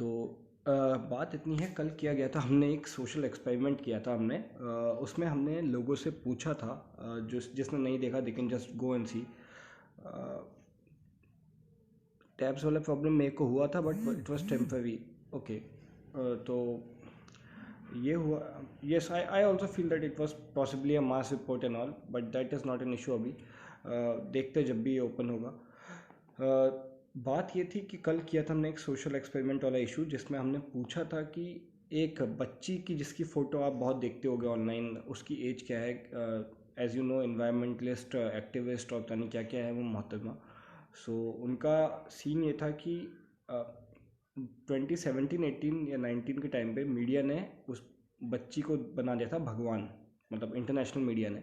तो बात इतनी है, कल किया गया था, हमने एक सोशल एक्सपेरिमेंट किया था हमने। उसमें हमने लोगों से पूछा था, जिसने नहीं देखा they can just go and see. Tabs वाला प्रॉब्लम मेरे को हुआ था but it was temporary. Okay, तो ये हुआ। Yes, I also feel that it was possibly a mass report and all, but that is not an issue अभी। देखते जब भी ये ओपन होगा। बात ये थी कि कल किया था हमने एक सोशल एक्सपेरिमेंट वाला इशू, जिसमें हमने पूछा था कि एक बच्ची की जिसकी फ़ोटो आप बहुत देखते होगे ऑनलाइन, उसकी एज क्या है। As you know, environmentalist, activist और पता नहीं क्या क्या है वो मोहतरमा। सो उनका सीन ये था कि 2017, 18 या 19 के टाइम पे मीडिया ने उस बच्ची को बना दिया था भगवान, मतलब इंटरनेशनल मीडिया ने।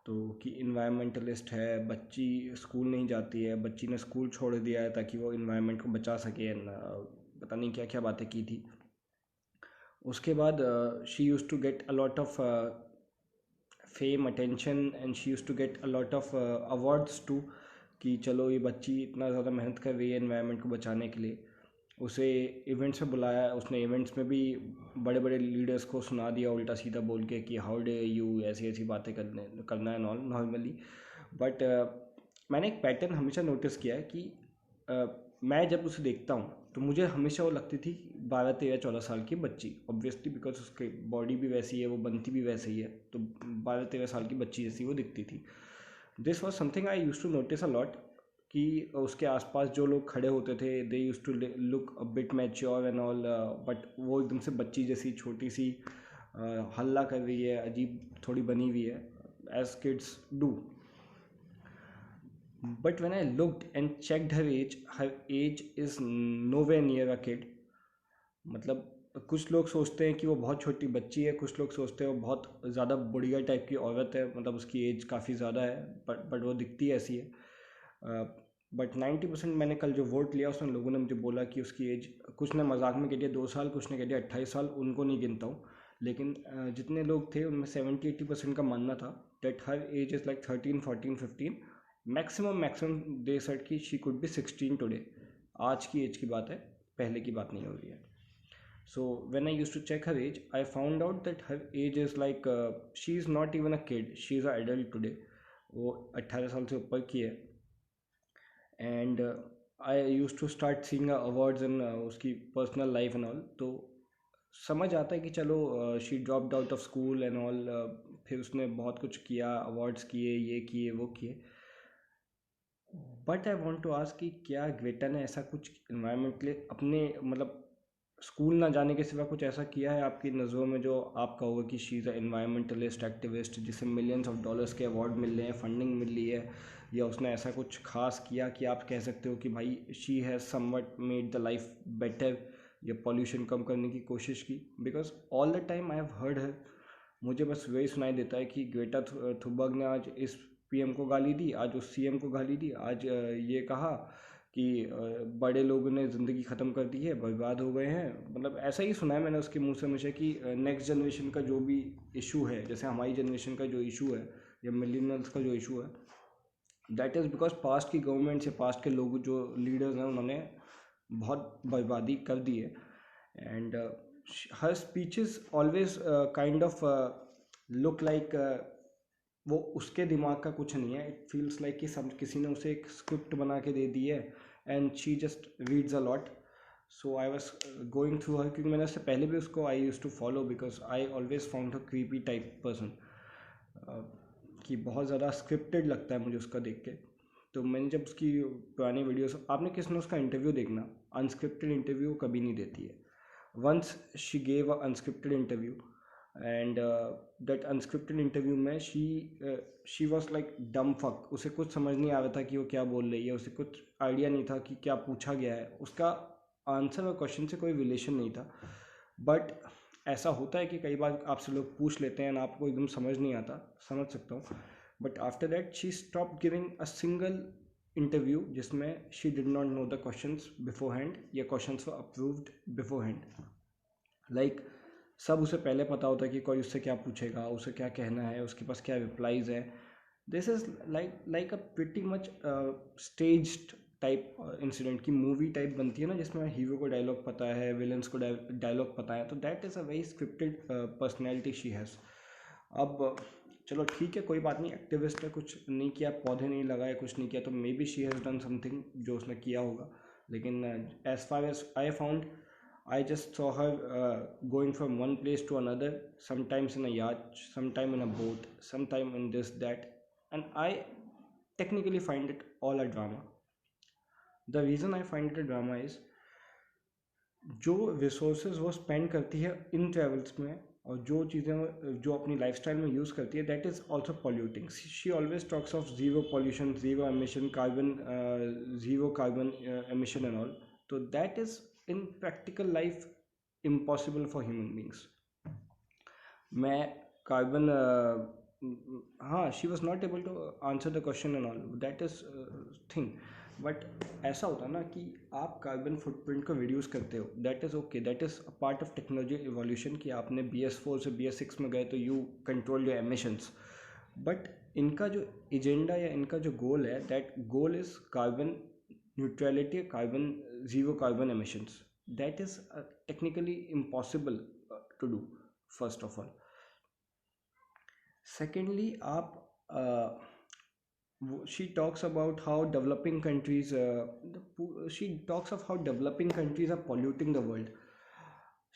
तो कि इन्वायरमेंटलिस्ट है बच्ची, स्कूल नहीं जाती है, बच्ची ने स्कूल छोड़ दिया है ताकि वो इन्वायरमेंट को बचा सके, पता नहीं क्या क्या बातें की थी। उसके बाद she used to get a lot of fame, attention, and she used to get a lot of awards too, कि चलो ये बच्ची इतना ज़्यादा मेहनत कर रही है इन्वायरमेंट को बचाने के लिए। उसे इवेंट्स में बुलाया, उसने इवेंट्स में भी बड़े बड़े लीडर्स को सुना दिया उल्टा सीधा बोल के कि हाउ डे यू, ऐसी ऐसी बातें करना है नॉर्मली। बट मैंने एक पैटर्न हमेशा नोटिस किया है कि मैं जब उसे देखता हूँ तो मुझे हमेशा वो लगती थी 12, 13, 14 साल की बच्ची, ऑब्वियसली बिकॉज उसकी बॉडी भी वैसी है, वो बनती भी वैसे ही है, तो 12, 13 साल की बच्ची जैसी वो दिखती थी। This was something I used to notice a lot, कि उसके आसपास जो लोग खड़े होते थे they used to look a bit mature and all, but वो एकदम से बच्ची जैसी छोटी सी हल्ला कर रही है, अजीब थोड़ी बनी हुई है, as kids do. But when I looked and checked her age is nowhere near a kid. मतलब कुछ लोग सोचते हैं कि वो बहुत छोटी बच्ची है, कुछ लोग सोचते हैं वो बहुत ज़्यादा बुढ़िया टाइप की औरत है, मतलब उसकी एज काफ़ी ज़्यादा है, बट वो दिखती ऐसी है। बट 90% मैंने कल जो वोट लिया उसमें लोगों ने मुझे बोला कि उसकी एज, कुछ ने मजाक में कह दिया 2 साल, कुछ ने कह दिया 28 साल, उनको नहीं गिनता हूँ। लेकिन जितने लोग थे उनमें 70-80% का मानना था that her age is like 13, 14, 15। Maximum they said कि शी कुड बी 16 टुडे। आज की एज की बात है, पहले की बात नहीं हो रही है। So when I used to check her age, I found out that her age is like she is not even a kid. She is an adult today. वो 18 साल से ऊपर की है। And I used to start seeing awards and उसकी personal life and all, तो समझ आता है कि चलो she dropped out of school and all. फिर उसने बहुत कुछ किया, अवार्ड्स किए, ये किए, वो किए। But I want to ask कि क्या ग्रेटा ने ऐसा कुछ इन्वायरमेंट के लिए अपने, मतलब स्कूल ना जाने के सिवा कुछ ऐसा किया है आपकी नज़रों में जो आप कहोगे कि she is a environmentalist activist जिसे मिलियंस ऑफ डॉलर्स के अवार्ड मिल रहे हैं, फंडिंग मिल रही है, या उसने ऐसा कुछ खास किया कि आप कह सकते हो कि भाई she has somewhat made the life better, या पॉल्यूशन कम करने की कोशिश की। Because all the time I have heard है, मुझे बस वही सुनाई देता है कि ग्रेटा थुबर्ग ने आज इस पीएम को गाली दी, आज उस सीएम को गाली दी, आज ये कहा कि बड़े लोगों ने ज़िंदगी ख़त्म कर दी है, बर्बाद हो गए हैं। मतलब ऐसा ही सुना है मैंने उसके मुंह से हमेशा कि नेक्स्ट जनरेशन का जो भी इशू है, जैसे हमारी जनरेशन का जो इशू है या मिलेनियल्स का जो इशू है, दैट इज़ बिकॉज पास्ट की गवर्नमेंट्स या पास्ट के लोग जो लीडर्स हैं उन्होंने बहुत बर्बादी कर दी है। And her speeches always kind of look like वो उसके दिमाग का कुछ नहीं है। इट फील्स लाइक कि सब किसी ने उसे एक स्क्रिप्ट बना के दे दी है and she just reads a lot. So I was going through her, क्योंकि मैंने उससे पहले भी उसको I used to follow because I always found her creepy type person, कि बहुत ज़्यादा स्क्रिप्टेड लगता है मुझे उसका देख के। तो मैंने जब उसकी पुरानी वीडियोस, आपने किसने उसका इंटरव्यू देखना, अनस्क्रिप्टेड इंटरव्यू कभी नहीं देती है। Once she gave a unscripted interview, and that unscripted interview में she was like dumb fuck, उसे कुछ समझ नहीं आ रहा था कि वो क्या बोल रही है, उसे कुछ आइडिया नहीं था कि क्या पूछा गया है, उसका आंसर और क्वेश्चन से कोई रिलेशन नहीं था। बट ऐसा होता है कि कई बार आपसे लोग पूछ लेते हैं ना, आपको एकदम समझ नहीं आता, समझ सकता हूँ। But after that she stop giving a single interview जिसमें she did not know the questions beforehand, या questions were approved beforehand. Like सब उसे पहले पता होता है कि कोई उससे क्या पूछेगा, उसे क्या कहना है, उसके पास क्या रिप्लाइज है। This is like a pretty much staged type incident की मूवी टाइप बनती है ना, जिसमें हीरो को डायलॉग पता है, विलन्स को डायलॉग पता है, तो that is a very scripted personality she has. अब चलो ठीक है, कोई बात नहीं, एक्टिविस्ट है, कुछ नहीं किया, पौधे नहीं लगाए, कुछ नहीं किया, तो maybe she has done something जो उसने किया होगा। लेकिन as far as I found, I just saw her going from one place to another, sometimes in a yacht, sometime in a boat, sometime in this, that, and I technically find it all a drama. The reason I find it a drama is जो resources वो spend करती है इन travels में, और जो चीज़ें जो अपनी लाइफस्टाइल में यूज़ करती है, that is also polluting. She always talks of zero pollution, zero emission, carbon, zero carbon emission and all. तो that is in practical life impossible for human beings. मैं कार्बन, हाँ, she was not able to answer the question and all, that is thing. But ऐसा होता है ना कि आप carbon footprint को रिड्यूस करते हो, that is okay, that is a part of technology evolution, कि आपने BS4 से BS6 में गए तो you control your emissions. But इनका जो एजेंडा या इनका जो गोल है, that goal is carbon neutrality, carbon zero carbon emissions. That is technically impossible to do, first of all. Secondly, आप she talks about how developing countries she talks of how developing countries are polluting the world.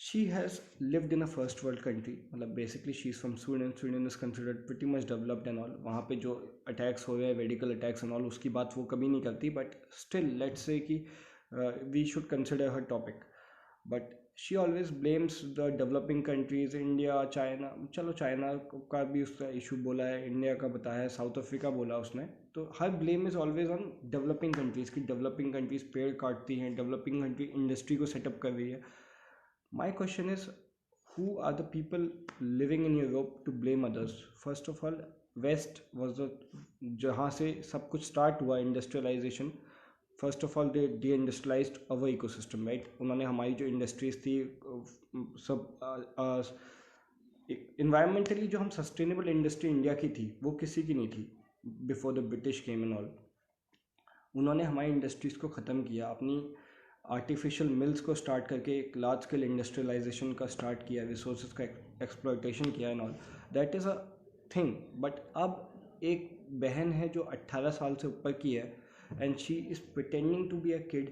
She has lived in a first world country, मतलब basically she is from Sweden. Sweden is considered pretty much developed and all. वहाँ पे जो attacks हो रहे हैं, radical attacks and all, उसकी बात वो कभी नहीं करती, but still let's say कि we should consider her topic. But she always blames the developing countries, India, China. चलो चाइना का भी उसका इशू बोला है, इंडिया का बताया है, साउथ अफ्रीका बोला उसने। तो her blame is always on developing countries, की डेवलपिंग कंट्रीज़ पेड़ काटती हैं, डेवलपिंग कंट्री इंडस्ट्री को सेटअप कर रही है। My question is, who are the people living in Europe to blame others? First of all, west was the, जहाँ से सब कुछ स्टार्ट हुआ industrialisation. First of all they deindustrialised our ecosystem, right. उन्होंने हमारी जो इंडस्ट्रीज थी, सब इन्वायरमेंटली जो हम सस्टेनेबल इंडस्ट्री इंडिया की थी, वो किसी की नहीं थी before the British came and all. उन्होंने हमारी इंडस्ट्रीज़ को ख़त्म किया, अपनी आर्टिफिशियल मिल्स को स्टार्ट करके एक लार्ज स्केल इंडस्ट्रियलाइजेशन का स्टार्ट किया, रिसोर्सेज का एक्सप्लॉयटेशन किया and all, that is a thing. But अब एक बहन है जो 18 साल से ऊपर की है, and she is pretending to be a kid,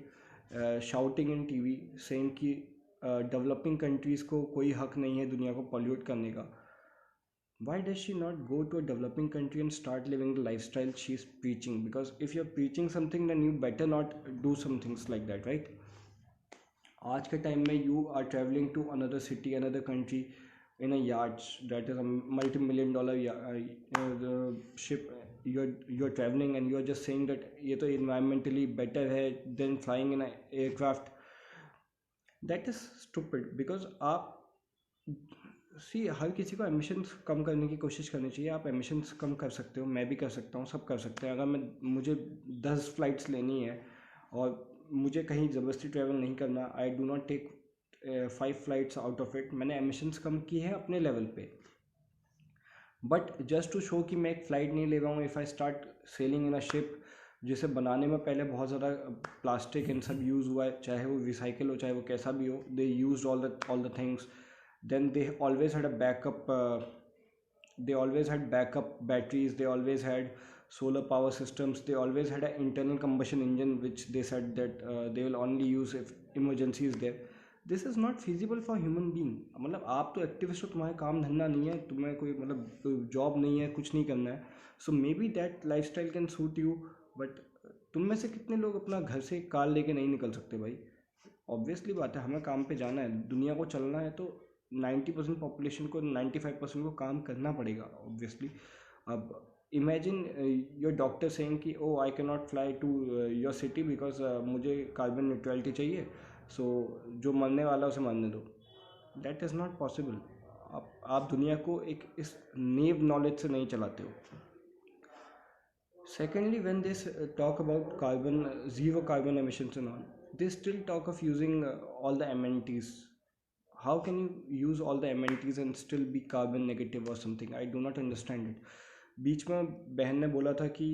shouting in TV, saying कि डेवलपिंग कंट्रीज़ को कोई हक नहीं है दुनिया को पॉल्यूट करने का। Why does she not go to a developing country and start living the lifestyle she's preaching? Because if you're preaching something, then you better not do some things like that, right? आज के time में you are traveling to another city, another country in a yacht that is a multi-million-dollar ship. You're traveling and you're just saying that ये तो environmentally better है than flying in an aircraft. That is stupid, because आप हर किसी को emissions कम करने की कोशिश करनी चाहिए। आप एमिशंस कम कर सकते हो, मैं भी कर सकता हूँ, सब कर सकते हैं। अगर मुझे 10 फ्लाइट्स लेनी है और मुझे कहीं ज़बरदस्ती ट्रैवल नहीं करना, I do not take 5 flights out of it. मैंने एमिशंस कम की है अपने लेवल पे, बट जस्ट टू शो कि मैं एक फ़्लाइट नहीं ले रहा हूँ, if I start selling in a ship जिसे बनाने में पहले बहुत ज़्यादा प्लास्टिक इन सब यूज़ हुआ है, चाहे वो रिसाइकिल हो चाहे वो कैसा भी हो, they use all the things. Then they always had a backup, they always had backup batteries, they always had solar power systems, they always had an internal combustion engine which they said that they will only use if emergency is there. This is not feasible for human being. मतलब आप तो activist हो, तुम्हारा काम धंधा नहीं है, तुम्हें कोई मतलब जॉब नहीं है, कुछ नहीं करना है, so maybe that lifestyle can suit you, but तुम में से कितने लोग अपना घर से कार लेके नहीं निकल सकते भाई? ऑब्वियसली बात है, हमें काम पे जाना है, दुनिया को चलना है, तो 90% पॉपुलेशन को 95% को काम करना पड़ेगा ऑब्वियसली। अब इमेजिन योर डॉक्टर सेइंग कि oh I can not fly to your city because मुझे कार्बन न्यूट्रलिटी चाहिए, सो जो मरने वाला उसे मरने दो। That is not possible. आप दुनिया को एक इस नेव नॉलेज से नहीं चलाते हो। Secondly, when they talk about carbon, zero carbon emissions and all, they still talk of using all the amenities. How can you use all the amenities and still be carbon negative or something? I do not understand it. बीच में बहन ने बोला था कि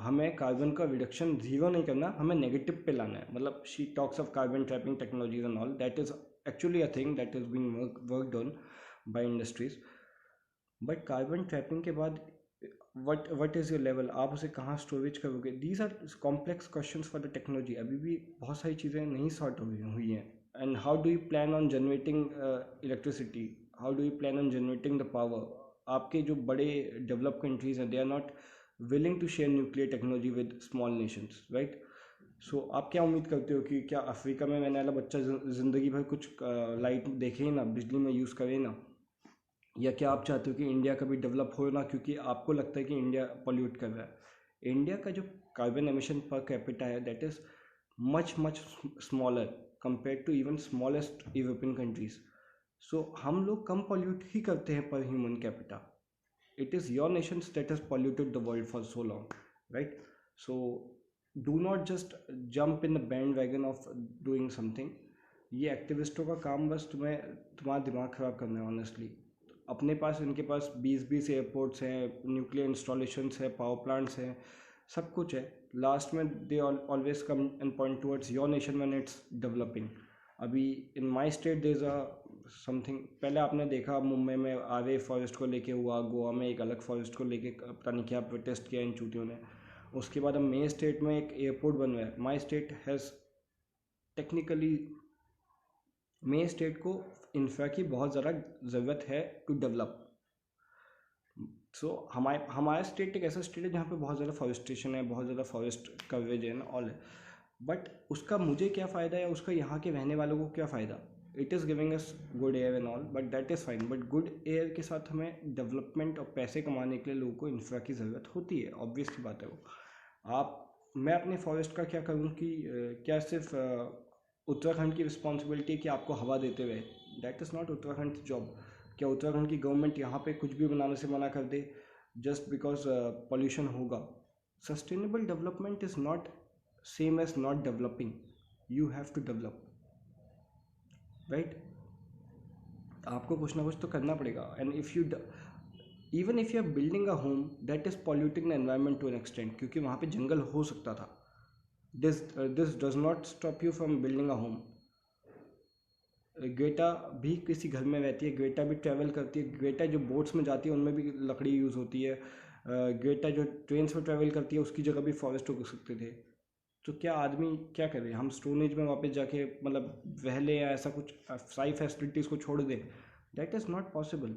हमें carbon का reduction zero नहीं करना, हमें नेगेटिव पे लाना है। मतलब she talks of carbon trapping technologies and all, that is actually a thing that is being worked on by industries. But carbon trapping के बाद वट इज़ योर लेवल, आप उसे कहाँ स्टोरेज करोगे? These are complex questions for the technology. अभी भी बहुत सारी चीज़ें नहीं सॉर्ट हुई हैं। And how do you plan on generating electricity, how do you plan on generating the power? आपके जो बड़े डेवलप कंट्रीज़ हैं, they are not willing to share nuclear technology with small nations, right? So आप क्या उम्मीद करते हो कि क्या अफ्रीका में रहने वाला बच्चा ज़िंदगी भर कुछ लाइट देखे ही ना, बिजली में यूज़ करे ना? या क्या आप चाहते हो कि इंडिया कभी डेवलप हो ना, क्योंकि आपको लगता है कि इंडिया पॉल्यूट कर रहा है? इंडिया का जो कार्बन एमिशन पर कैपिटा है, that is much much smaller compare to even smallest European countries. So हम लोग कम पॉल्यूट ही करते हैं per human capita. It is your nations that has polluted the world for so long, right? So do not just jump in the bandwagon of doing something. ये एक्टिविस्टों का काम बस तुम्हारा दिमाग ख़राब करना है ऑनेस्टली। अपने पास इनके पास 20-20 एयरपोर्ट्स हैं, न्यूक्लियर इंस्टॉलेशंस है, पावर प्लांट्स हैं, सब कुछ है। लास्ट में they always come and point towards your nation when it's developing. अभी in my state there is a something, पहले आपने देखा मुंबई में आवे फॉरेस्ट को लेके हुआ, गोवा में एक अलग फॉरेस्ट को लेके पता नहीं क्या प्रोटेस्ट किया इन चूतियों ने। उसके बाद अब मेरे स्टेट में एक एयरपोर्ट बन रहा है। माई स्टेट हैज़ टेक्निकली, मेरे स्टेट को इंफ्रा की बहुत ज़्यादा ज़रूरत है टू डेवलप। सो हमारा स्टेट एक ऐसा स्टेट है जहाँ पे बहुत ज़्यादा फॉरेस्टेशन है, बहुत ज़्यादा फॉरेस्ट कवरेज है ऑल है। बट उसका मुझे क्या फ़ायदा है, उसका यहाँ के रहने वालों को क्या फ़ायदा? It is giving us good air and all, but that is fine. But good air के साथ हमें डेवलपमेंट और पैसे कमाने के लिए लोगों को इंफ्रा की ज़रूरत होती है, ऑब्वियस सी बात है वो। मैं अपने फॉरेस्ट का क्या करूँ कि क्या सिर्फ उत्तराखंड की रिस्पॉन्सिबिलिटी है कि आपको हवा देते हुए? That is not Uttarakhand job. क्या उत्तराखंड की गवर्नमेंट यहाँ पे कुछ भी बनाने से मना कर दे जस्ट बिकॉज पॉल्यूशन होगा? Sustainable development is not same as not developing. You have to develop, right? आपको कुछ ना कुछ तो करना पड़ेगा। And if you even if you are building a home that is polluting the environment to an extent, क्योंकि वहाँ पे जंगल हो सकता था। This does not stop you from building a home. Greta भी किसी घर में रहती है, ग्रेटा भी ट्रैवल करती है, ग्रेटा जो बोट्स में जाती है उनमें भी लकड़ी यूज़ होती है, ग्रेटा जो ट्रेन्स में ट्रैवल करती है उसकी जगह भी फॉरेस्ट हो सकते थे। तो क्या आदमी क्या करे? हम स्टोन एज में वापस जाके मतलब रह ले या ऐसा कुछ सारी फैसिलिटीज़ को छोड़ दें? That is not possible.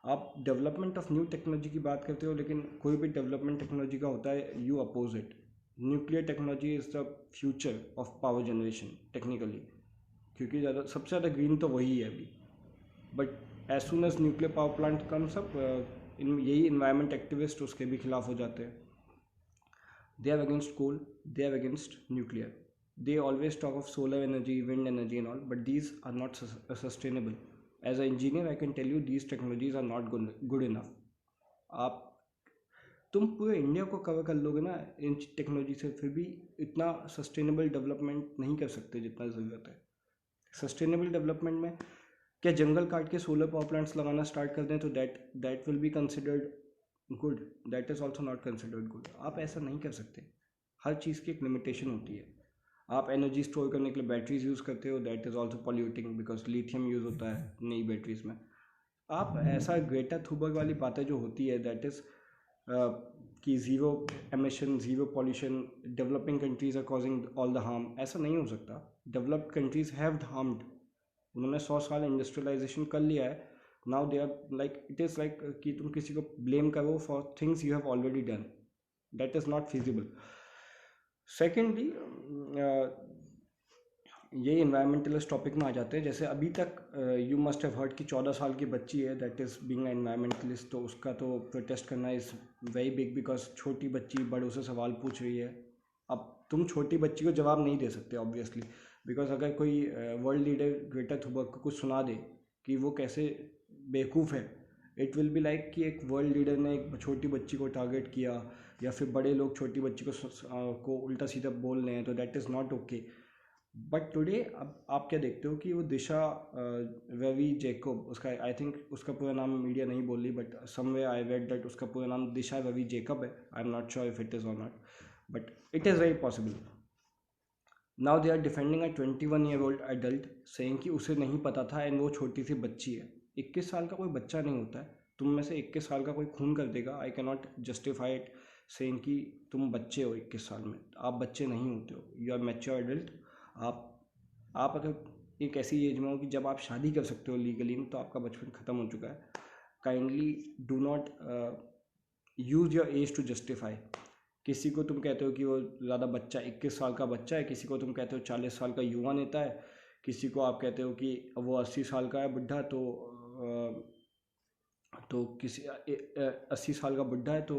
आप डेवलपमेंट ऑफ न्यू टेक्नोलॉजी की बात करते हो, लेकिन कोई भी डेवलपमेंट टेक्नोलॉजी का होता है you oppose it. Nuclear technology is the future of power generation technically, क्योंकि ज़्यादा सबसे ज़्यादा ग्रीन तो वही है अभी। But as soon as nuclear power plant comes up, यही इन्वायरमेंट एक्टिविस्ट उसके भी खिलाफ हो जाते हैं। They are against coal, they are against nuclear. They always talk of solar energy, wind energy and all, but these are not sustainable. As an engineer, I can tell you these technologies are not good enough. आप तुम पूरे India को cover कर लोगे ना इन technology से, फिर भी इतना सस्टेनेबल डेवलपमेंट नहीं कर सकते जितना ज़रूरत है। सस्टेनेबल डेवलपमेंट में क्या जंगल काट के सोलर पावर प्लांट्स लगाना स्टार्ट कर दें तो that will be considered good? That is also not considered good. आप ऐसा नहीं कर सकते। हर चीज़ की एक लिमिटेशन होती है। आप एनर्जी स्टोर करने के लिए बैटरीज यूज़ करते हो, that is also polluting because lithium use होता है नई बैटरीज में। आप ऐसा ग्रेटा थुबर्ग वाली बातें जो होती है दैट इज़ कि zero emission, zero pollution, developing countries are causing all the harm, ऐसा नहीं हो सकता। डेवलप्ड कंट्रीज़ हैव हार्म्ड, उन्होंने 100 साल इंडस्ट्रियलाइजेशन कर लिया है। Now they are like, it is like कि तुम किसी को ब्लेम करो for things you have already done, that is not feasible. Secondly, ये इन्वायरमेंटलिस्ट टॉपिक में आ जाते हैं। जैसे अभी तक यू मस्ट हैव हर्ड कि 14 साल की बच्ची है दैट इज़ बीइंग एनवायरमेंटलिस्ट, तो उसका तो प्रोटेस्ट करना इज़ वेरी बिग बिकॉज छोटी बच्ची बड़ों से सवाल पूछ रही है। अब तुम छोटी बच्ची को जवाब नहीं दे सकते ऑब्वियसली, बिकॉज अगर कोई वर्ल्ड लीडर ग्रेटा थुबर्ग को कुछ सुना दे कि वो कैसे बेवकूफ़ है, इट विल बी लाइक कि एक वर्ल्ड लीडर ने एक छोटी बच्ची को टारगेट किया, या फिर बड़े लोग छोटी बच्ची को उल्टा सीधा बोल रहे हैं, तो that is not okay. But today अब आप क्या देखते हो कि वो दिशा रवि जैकब, उसका आई थिंक उसका पूरा नाम मीडिया नहीं बोल रही, but somewhere I read that उसका पूरा नाम दिशा रवि जैकब है. I am not sure if it is or not, but it is very possible. Now they are defending a 21-year-old adult, saying कि उसे नहीं पता था एंड वो छोटी सी बच्ची है. 21 साल का कोई बच्चा नहीं होता है. तुम में से 21 साल का कोई खून कर देगा, आई can not justify it saying कि तुम बच्चे हो 21 साल में. आप बच्चे नहीं होते हो, यू आर मैच्योर एडल्ट. आप आप अगर एक ऐसी एज में हो कि जब आप शादी कर सकते हो लीगली, तो आपका बचपन ख़त्म हो चुका है. Kindly do not use your age to justify. किसी को तुम कहते हो कि वो ज़्यादा बच्चा 21 साल का बच्चा है, किसी को तुम कहते हो 40 साल का युवा नेता है, किसी को आप कहते हो कि वो 80 साल का है बुढ़ा, तो किसी 80 साल का बुढ़ा है तो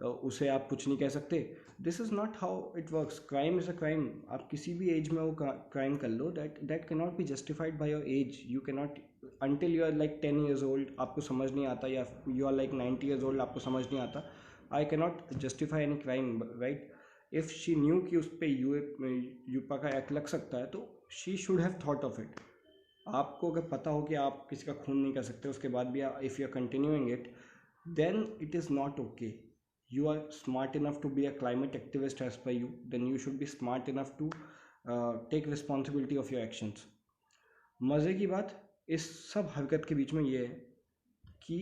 उसे आप कुछ नहीं कह सकते. This is not how it works. Crime is a crime. आप किसी भी एज में वो क्राइम कर लो, that can not be justified by your age. You can not until you are like 10 years old आपको समझ नहीं आता, या you are like 90 years old आपको समझ नहीं आता. I can not justify any crime, right. If she knew कि उस पर यूपा का एक्ट लग सकता है, तो she should have thought of it. आपको अगर पता हो कि आप किसी का खून नहीं कर सकते, उसके बाद भी if you are continuing it, then it is not okay. you are smart enough to be a climate activist as per you, then you should be smart enough to take responsibility of your actions. मज़े की बात इस सब हरकत के बीच में ये है कि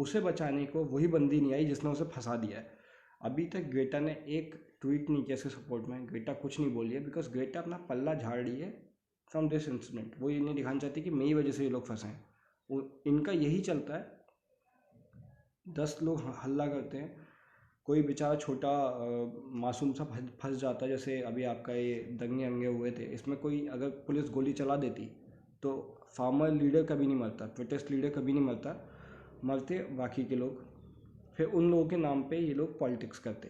उसे बचाने को वही बंदी नहीं आई जिसने उसे फंसा दिया है. अभी तक ग्रेटा ने एक ट्वीट नहीं किया इसके सपोर्ट में. ग्रेटा कुछ नहीं बोली है, बिकॉज ग्रेटा अपना पल्ला झाड़ रही है फ्रॉम दिस इंसिडेंट. वो ये नहीं दिखाना चाहती कि मेरी वजह से ये लोग फंसे हैं. इनका यही चलता है. 10 लोग हल्ला करते हैं, कोई बेचारा छोटा मासूम सा फंस जाता है. जैसे अभी आपका ये दंगे अंगे हुए थे, इसमें कोई अगर पुलिस गोली चला देती तो फार्मर लीडर कभी नहीं मरता, प्रोटेस्ट लीडर कभी नहीं मरता, मरते बाकी के लोग. फिर उन लोगों के नाम पे ये लोग पॉलिटिक्स करते.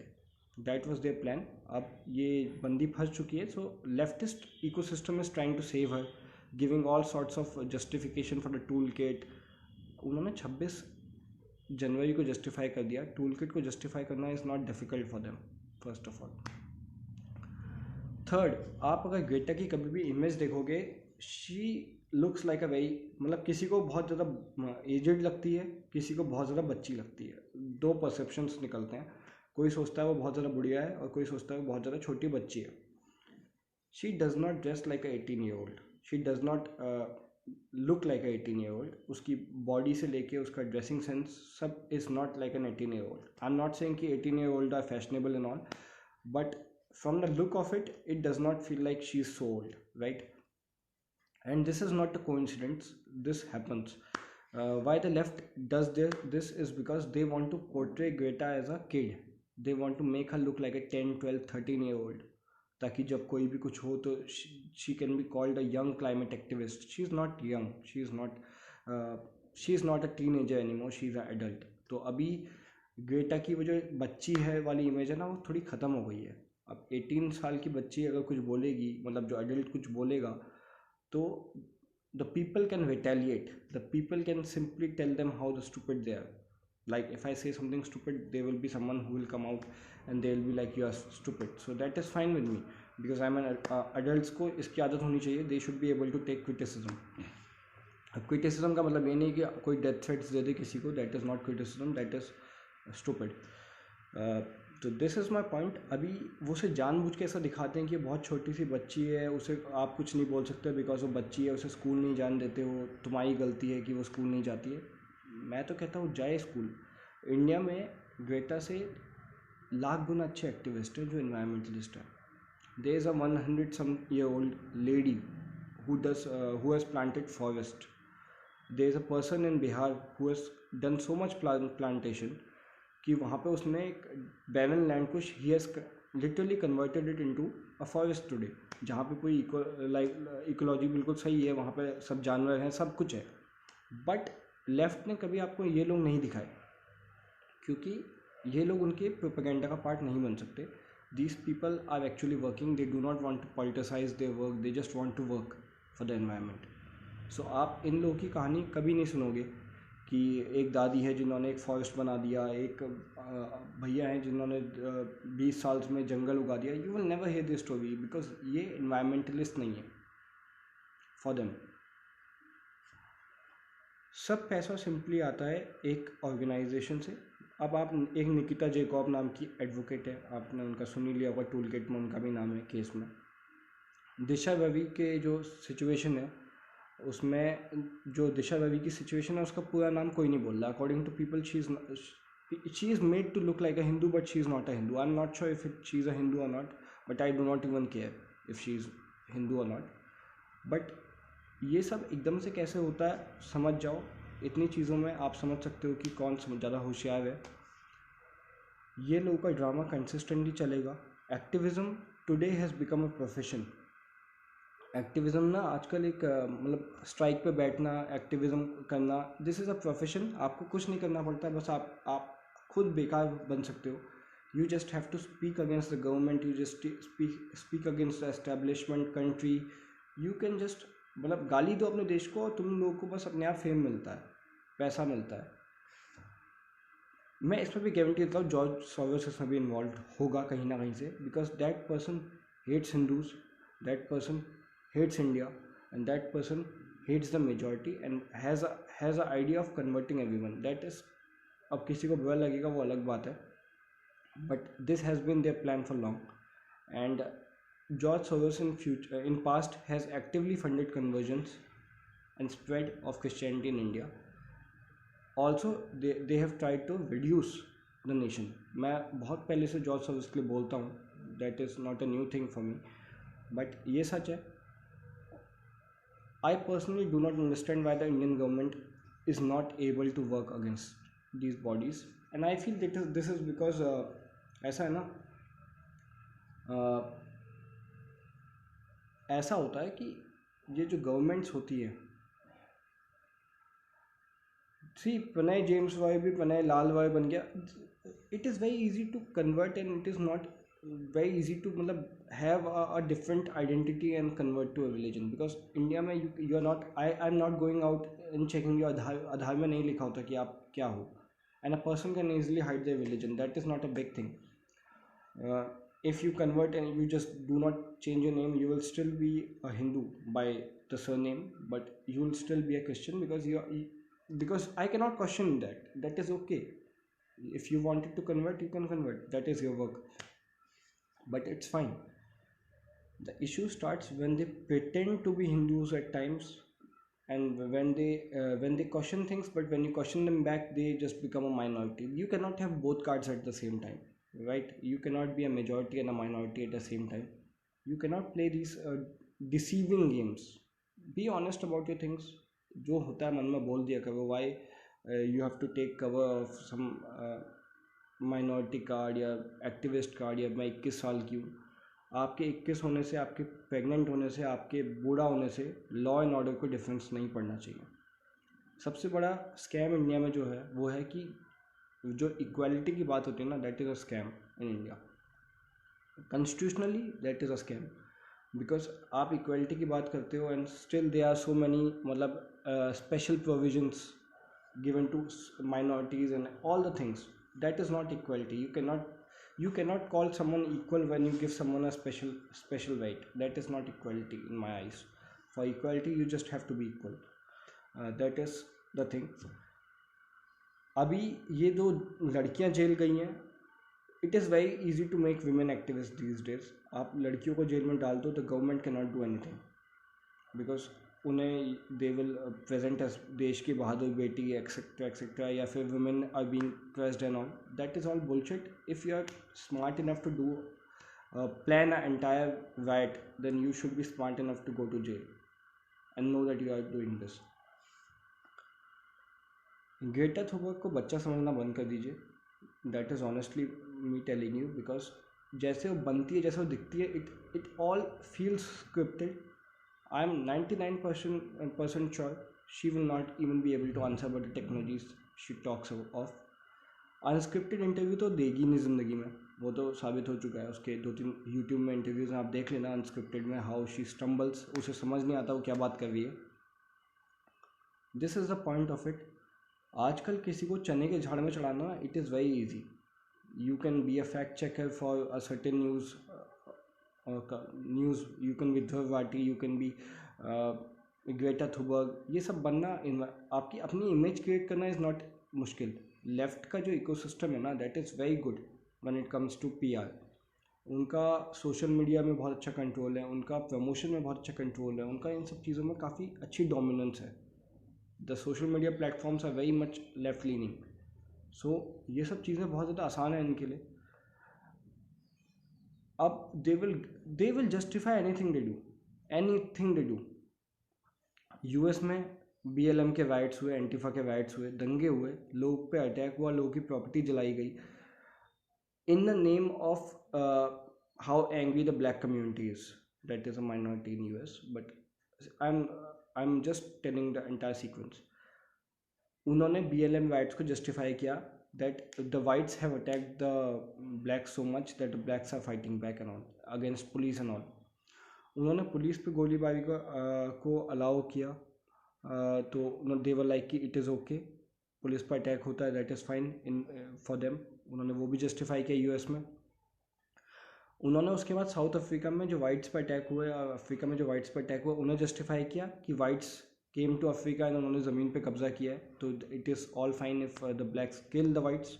That was their plan. अब ये बंदी फंस चुकी है, so leftist ecosystem is trying to save her, giving all sorts of justification for the tool kit. उन्होंने 26 जनवरी को जस्टिफाई कर दिया. टूल किट को जस्टिफाई करना is not difficult for them, first of all. Third, आप अगर ग्रेटा की कभी भी इमेज देखोगे, she looks like a very, मतलब किसी को बहुत ज़्यादा एजड लगती है, किसी को बहुत ज़्यादा बच्ची लगती है. दो परसेप्शंस निकलते हैं. कोई सोचता है वो बहुत ज़्यादा बुढ़िया है, और कोई सोचता है वो बहुत ज़्यादा छोटी बच्ची है. She does not dress like a 18-year-old. She does not look like a 18-year-old. उसकी बॉडी से लेके उसका ड्रेसिंग सेंस सब is not like an 18-year-old. I am not saying कि 18-year-old are fashionable and all, but from the look of it, it does not feel like she's so old, right? And this is not a coincidence. This happens. Why the left does this is because they want to portray Greta as a kid. They want to make her look like a 10, 12, 13-year-old. ताकि जब कोई भी कुछ हो तो she can be called a young climate activist. She is not young. She is not a teenager anymore. She is an adult. तो अभी Greta की वो जो बच्ची है वाली इमेज है ना, वो थोड़ी ख़त्म हो गई है. अब 18 साल की बच्ची अगर कुछ बोलेगी, मतलब जो एडल्ट कुछ बोलेगा, तो the people can retaliate. The people can simply tell them how the stupid they are. Like if I say something stupid, they will be someone who will come out and they will be like you are stupid. So that is fine with me, because I am an. Adults को इसकी आदत होनी चाहिए. They should be able to take criticism. Criticism का मतलब ये नहीं कि कोई डेथ थ्रेट्स दे दे किसी को. That is not criticism, that is stupid. तो दिस इज़ माई पॉइंट. अभी वो उसे जानबूझ के ऐसा दिखाते हैं कि बहुत छोटी सी बच्ची है, उसे आप कुछ नहीं बोल सकते बिकॉज वो बच्ची है, उसे स्कूल नहीं जाने देते हो, तुम्हारी गलती है कि वो स्कूल नहीं जाती है. मैं तो कहता हूँ जाए स्कूल. इंडिया में ग्रेटा से लाख गुना अच्छे एक्टिविस्ट हैं जो इन्वायरमेंटलिस्ट हैं. There is a 100-some-year-old lady who has planted forest. There is a person in Bihar who has done so much plantation कि वहाँ पे उसने एक बैरन लैंड को he has literally converted it into a forest today, जहाँ पे कोई ecology बिल्कुल सही है, वहाँ पे सब जानवर हैं, सब कुछ है. बट लेफ्ट ने कभी आपको ये लोग नहीं दिखाए, क्योंकि ये लोग उनके प्रोपेगेंडा का पार्ट नहीं बन सकते. These people are actually working. They do not want to politicise their work. They just want to work for the environment. So आप इन लोगों की कहानी कभी नहीं सुनोगे कि एक दादी है जिन्होंने एक फॉरेस्ट बना दिया, एक भैया हैं जिन्होंने 20 साल में जंगल उगा दिया। You will never hear this story because ये इन्वायरमेंटलिस्ट नहीं है फॉर देम। सब पैसा सिंपली आता है एक ऑर्गेनाइजेशन से। अब आप एक निकिता जेकॉब नाम की एडवोकेट है, आपने उनका सुन ही लिया होगा, टूल किट में उनका भी नाम है केस में। दिशा रवि के जो सिचुएशन है उसमें, जो दिशा रवि की सिचुएशन है उसका पूरा नाम कोई नहीं बोल रहा। According to people she is made to look like a Hindu but she is not a Hindu. I am not sure if she is a Hindu or not, but I do not even care if she is Hindu or not. But ये सब एकदम से कैसे होता है समझ जाओ। इतनी चीज़ों में आप समझ सकते हो कि कौन ज़्यादा होशियार है। ये लोगों का ड्रामा कंसिस्टेंटली चलेगा। Activism today has become a profession. Activism ना आजकल एक मतलब स्ट्राइक पे बैठना, एक्टिविज़म करना, दिस इज़ अ प्रोफेशन। आपको कुछ नहीं करना पड़ता, बस आप खुद बेकार बन सकते हो। You just have to speak against the government, you just speak against the establishment country. You can just मतलब गाली दो अपने देश को और तुम लोगों को बस अपने आप फेम मिलता है, पैसा मिलता है। मैं इसमें भी गारंटी देता हूँ जॉर्ज सोरोस इसमें भी इन्वॉल्व होगा कहीं ना कहीं से, because that person hates Hindus, that person hates India, and that person hates the majority and has a idea of converting everyone. That is, अब किसी को बुरा लगेगा वो अलग बात है, but this has been their plan for long. And George Soros in past has actively funded conversions and spread of Christianity in India. Also they have tried to reduce the nation. मैं बहुत पहले से George Soros के लिए बोलता हूँ, that is not a new thing for me, but ये सच है। I personally do not understand why the Indian government is not able to work against these bodies, and I feel that this is because ऐसा है ना, ऐसा होता है कि ये जो गवर्नमेंट्स होती है, सी प्रणय जेम्स रॉय भी प्रणय लाल रॉय बन गया। It is very easy to convert and it is not very easy to मतलब have a different identity and convert to a religion, because India में you are not, I'm not going out and checking your आधार में नहीं लिखा होता कि आप क्या हो, and a person can easily hide their religion. That is not a big thing. If you convert and you just do not change your name, you will still be a Hindu by the surname, but you will still be a Christian because I cannot question that. That is okay. If you wanted to convert, you can convert. That is your work. But it's fine. The issue starts when they pretend to be Hindus at times, and when they question things, but when you question them back, they just become a minority. You cannot have both cards at the same time, right? You cannot be a majority and a minority at the same time. You cannot play these deceiving games. Be honest about your things. जो होता है मन में बोल दिया करो. Why you have to take cover of some minority card या activist card, या मैं 21 साल की हूँ। आपके 21 होने से, आपके प्रेग्नेंट होने से, आपके बूढ़ा होने से लॉ एंड ऑर्डर को डिफरेंस नहीं पड़ना चाहिए। सबसे बड़ा स्कैम इंडिया में जो है वो है कि जो इक्वालिटी की बात होती है ना, that is a scam in India. Constitutionally that is a scam, because आप इक्वालिटी की बात करते हो and still they are so many मतलब special provisions given to minorities and all the things. That is not equality. You cannot call someone equal when you give someone a special right. That is not equality in my eyes. For equality you just have to be equal. That is the thing. अभी ये दो लड़कियां जेल गई हैं, it is very easy to make women activist these days. आप लड़कियों को जेल में डाल दो, the government can not do anything, because उन्हें दे विल प्रेजेंट एज देश की बहादुर बेटी एक्सेट्रा एक्सेट्रा, या फिर women are being pressed and all. That is all bullshit. If you are smart enough to do plan an entire riot, then you should be smart enough to go to jail and know that you are doing this. Greta Thunberg को बच्चा समझना बंद कर दीजिए. That is honestly me telling you, because जैसे वो बनती है, जैसे वो दिखती है, it all feels scripted. I am 99% sure she will not even be able to answer about the technologies she talks of. Unscripted interview तो देगी नहीं ज़िंदगी में, वो तो साबित हो चुका है. उसके 2-3 यूट्यूब में इंटरव्यूज़ आप देख लेना अनस्क्रिप्टेड में, हाउ शी स्टम्बल्स. उसे समझ नहीं आता वो क्या बात कर रही है. This is the point of it. आजकल किसी को चने के झाड़ में चढ़ाना, it is very easy. You can be a fact checker for a certain news. You can be Dhruv Bhatia, you can be Greta Thunberg. ये सब बनना, आपकी अपनी इमेज क्रिएट करना इज़ नॉट मुश्किल. लेफ्ट का जो इकोसिस्टम है ना, that is very good when it comes to PR. उनका सोशल मीडिया में बहुत अच्छा कंट्रोल है, उनका प्रमोशन में बहुत अच्छा कंट्रोल है, उनका इन सब चीज़ों में काफ़ी अच्छी डोमिनेंस है. The social media platforms are very much left leaning. So ये सब चीज़ें बहुत ज़्यादा आसान है इनके लिए. अब they will justify anything they do. US में BLM के राइट्स हुए, एंटीफा के राइट्स हुए, दंगे हुए, लोग पे अटैक हुआ, लोगों की प्रॉपर्टी जलाई गई in the name of how angry the black community is. That is a minority in US, but I am just telling the entire sequence. उन्होंने BLM राइट्स को जस्टिफाई किया that the whites have attacked the blacks so much that the blacks are fighting back and all against police and all. उन्होंने police पे गोलीबारी को allow किया. तो they were like कि इट इज़ ओके, पुलिस पर attack होता है, that is fine in for them. उन्होंने वो भी जस्टिफाई किया US में. उन्होंने उसके बाद साउथ अफ्रीका में जो वाइट्स पर अटैक हुए, अफ्रीका में जो वाइट्स पर अटैक हुआ, उन्हें जस्टिफाई किया कि whites came to Africa and उन्होंने ज़मीन पे कब्जा किया है, तो it is all fine if the blacks kill the whites.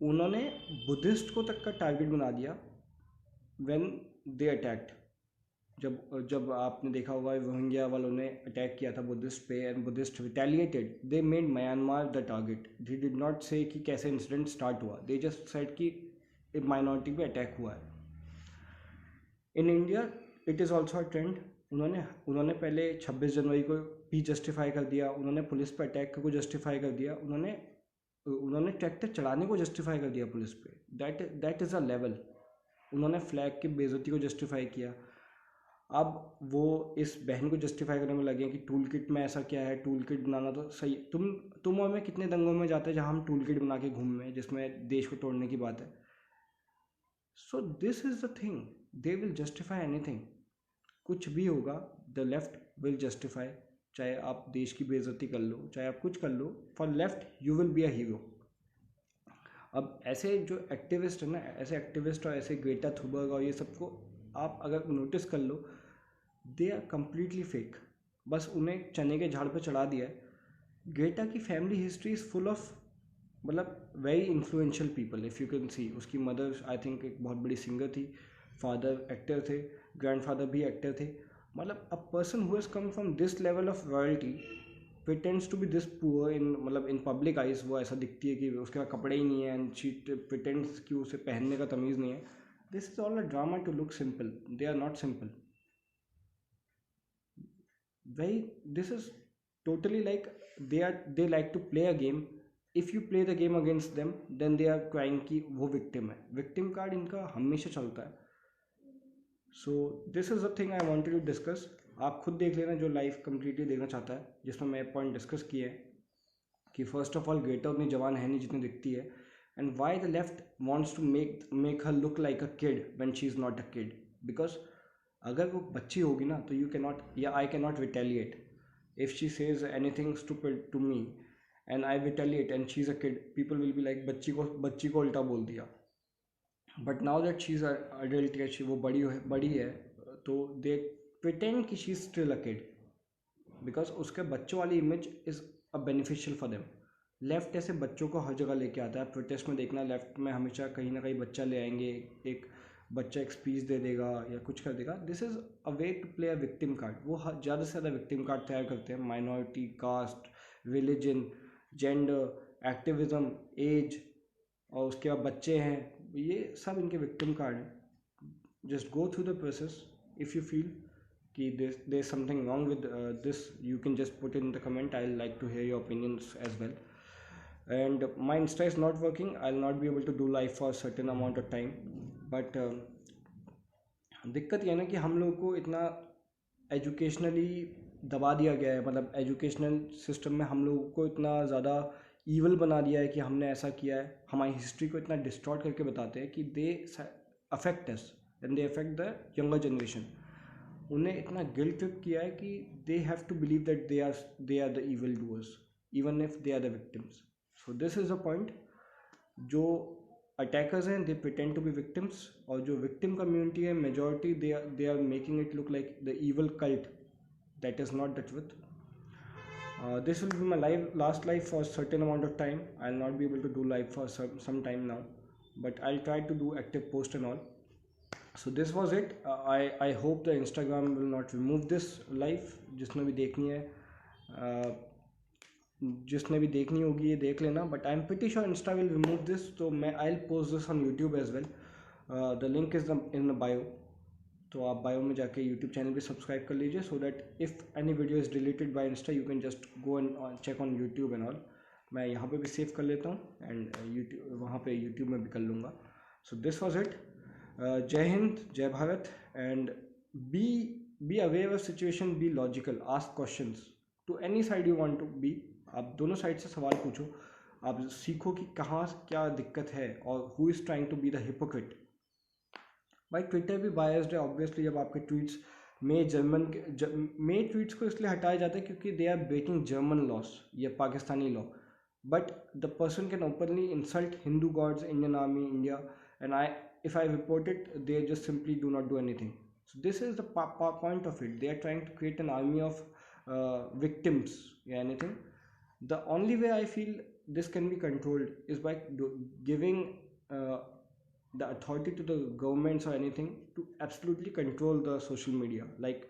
उन्होंने बुद्धिस्ट को तक का टारगेट बना दिया व्हेन दे अटैक्ड. जब आपने देखा होगा रोहिंग्या वालों ने अटैक किया था बुद्धिस्ट पे and Buddhist retaliated, they made Myanmar the target. They did not से कि कैसे इंसिडेंट स्टार्ट हुआ, दे जस्ट सेड कि एक माइनॉरिटी पे अटैक हुआ है. In India it is also a trend. उन्होंने पहले 26 जनवरी को भी जस्टिफाई कर दिया, उन्होंने पुलिस पर अटैक को जस्टिफाई कर दिया, उन्होंने ट्रैक्टर चलाने को जस्टिफाई कर दिया पुलिस पे. That is a level. उन्होंने फ्लैग की बेइज्जती को जस्टिफाई किया. अब वो इस बहन को जस्टिफाई करने में लगे कि टूल किट में ऐसा क्या है, टूल किट बनाना तो सही. तुम और मैं कितने दंगों में जाते हैं जहाँ हम टूल किट बना के घूम में, जिसमें देश को तोड़ने की बात है. So this is the thing, they will justify anything. कुछ भी होगा, द लेफ्ट विल जस्टिफाई. चाहे आप देश की बेइज्जती कर लो, चाहे आप कुछ कर लो, for left you will be a hero. अब ऐसे जो एक्टिविस्ट है ना, ऐसे एक्टिविस्ट और ऐसे ग्रेटा थुनबर्ग और ये सबको आप अगर नोटिस कर लो, दे आर कम्प्लीटली फेक. बस उन्हें चने के झाड़ पे चढ़ा दिया है. ग्रेटा की family history is full of, मतलब very influential people. If you can see, उसकी मदर आई थिंक एक बहुत बड़ी सिंगर थी, फादर एक्टर थे, ग्रैंडफादर भी एक्टर थे. मतलब a person who has come from this level of royalty pretends to be this poor in, मतलब इन पब्लिक आइज वो ऐसा दिखती है कि उसके पास कपड़े ही नहीं है, एंड शी प्रिटेंड्स कि उसे पहनने का तमीज़ नहीं है. This is all a drama to look simple. They are not simple. Very, this is totally like they like to play a game. If you play the game against them, then they are crying कि वो victim है. victim card इनका हमेशा चलता है. So this is the thing I wanted to discuss. आप खुद देख लेना जो लाइफ कंप्लीटली देखना चाहता है, जिसमें मैं पॉइंट डिस्कस किए हैं कि फर्स्ट ऑफ ऑल ग्रेटा उतनी जवान है नहीं जितनी दिखती है, and why the left wants to make her look like a kid when she is not a kid. Because अगर वो बच्ची होगी ना, तो यू कैन नॉट, या आई can not retaliate. If she says anything stupid to me and I retaliate and she's a kid, people will be like बच्ची को उल्टा बोल दिया. But now that she's an adult, वो बड़ी है, तो they pretend कि she's still a kid because उसके बच्चों वाली image is a beneficial for them. Left ऐसे बच्चों को हर जगह लेके आता है. प्रोटेस्ट में देखना, लेफ्ट में हमेशा कहीं ना कहीं बच्चा ले आएंगे, एक बच्चा एक स्पीच दे देगा या कुछ कर देगा. This is a way to play a victim card. वो ज़्यादा से ज़्यादा विक्टिम कार्ड तैयार करते हैं. Minority, caste, religion, gender, activism, age, और उसके बाद बच्चे हैं, ये सब इनके विक्टिम कार्ड हैं. Just go through the process. If you feel कि there is something wrong with this, you can just put in the comment. I'll like to hear your opinions as well. And my Insta is not working. I'll not be able to do live for a certain amount of time. But दिक्कत यह ना कि हम लोगों को इतना educationally दबा दिया गया है. मतलब एजुकेशनल सिस्टम में हम लोगों को इतना ज़्यादा ईवल बना दिया है कि हमने ऐसा किया है. हमारी हिस्ट्री को इतना डिस्टॉर्ट करके बताते हैं कि they affect us and they affect the younger generation. उन्हें इतना गिल्ट ट्रिप किया है कि they have to believe that they are the evil doers. even if they are the victims. So this is the point. जो attackers हैं दे pretend to be victims, और जो victim community है majority they are making it look like the evil cult. That is not the truth. This will be my last live for a certain amount of time. I'll not be able to do live for some time now, but I'll try to do active post and all. So this was it. I hope the Instagram will not remove this live. जिसने भी देखनी है जिसने भी देखनी होगी ये देख लेना, but I am pretty sure insta will remove this. तो मैं I will post this on YouTube as well. The link is in the bio. तो आप बायो में जाके यूट्यूब चैनल भी सब्सक्राइब कर लीजिए, so that if any video is deleted by insta you can just go and check on YouTube and all. मैं यहाँ पे भी सेव कर लेता हूँ एंड यूट्यूब वहाँ पे यूट्यूब में भी कर लूँगा. So this was it. जय हिंद, जय Bharat, and be aware of situation, be logical, ask questions to any side you want to be. आप दोनों साइड से सवाल पूछो, आप सीखो कि कहाँ क्या दिक्कत है और who is trying to be the hypocrite. भाई ट्विटर भी बायस्ड है ऑब्वियसली. जब आपके ट्वीट्स में ट्वीट्स को इसलिए हटाया जाता है क्योंकि they are breaking German laws या Pakistani law, but the person can openly insult Hindu gods, Indian army, India, and if I report it, they just simply do not do anything. So this is the point of it. They are trying to create an army of victims or anything. The only way I feel this can be controlled is by giving the authority to the governments or anything to absolutely control the social media. Like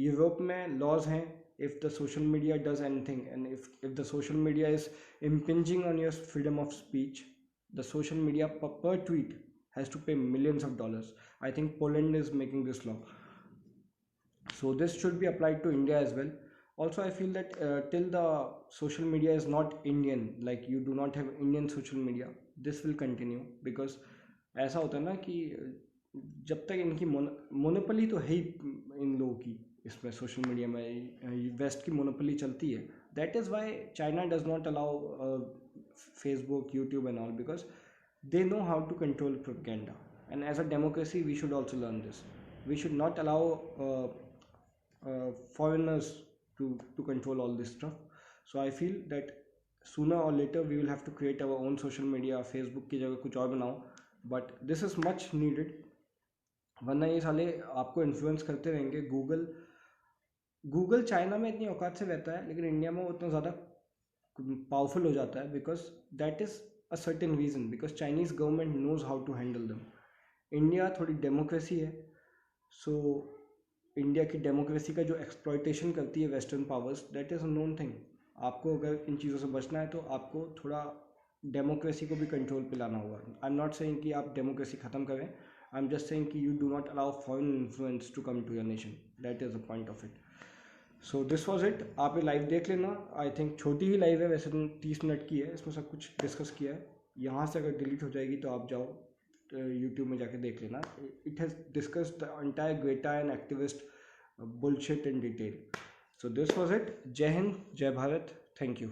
Europe में laws हैं, if the social media does anything and if the social media is impinging on your freedom of speech, the social media per tweet has to pay millions of dollars. I think Poland is making this law. So this should be applied to India as well. Also, I feel that till the social media is not Indian, like you do not have Indian social media, this will continue. Because ऐसा होता है ना कि जब तक इनकी monopoly तो है ही इन लोगों की इसमें सोशल मीडिया में, वेस्ट की मोनोपोली चलती है. That is why China does not allow Facebook, YouTube and all, because they know how to control propaganda. And as a democracy we should also learn this. We should not allow foreigners to control all this stuff. So I feel that sooner or later we will have to create our own social media. Facebook की जगह कुछ और बनाओ, but this is much needed. वरना ये साले आपको influence करते रहेंगे. गूगल चाइना में इतनी औकात से रहता है, लेकिन इंडिया में वो उतना ज़्यादा पावरफुल हो जाता है because that is a certain reason, because Chinese government knows how to handle them. India थोड़ी डेमोक्रेसी है, सो इंडिया की डेमोक्रेसी का जो एक्सप्लॉयटेशन करती है western powers, that is a known thing. आपको अगर इन चीज़ों से बचना है तो आपको थोड़ा डेमोक्रेसी को भी कंट्रोल पे लाना होगा. आई एम नॉट सेइंग कि आप डेमोक्रेसी ख़त्म करें, आई एम जस्ट सेइंग कि you do not allow foreign influence to come to your nation. That is the point of it. So this was it. आप ये लाइव देख लेना. आई थिंक छोटी ही लाइव है, वैसे 30 मिनट की है, इसमें सब कुछ डिस्कस किया है. यहाँ से अगर डिलीट हो जाएगी तो आप जाओ यूट्यूब में जाके देख लेना. It has discussed the entire Greta and activist bullshit in detail. So this was it. जय हिंद, जय भारत. Thank you.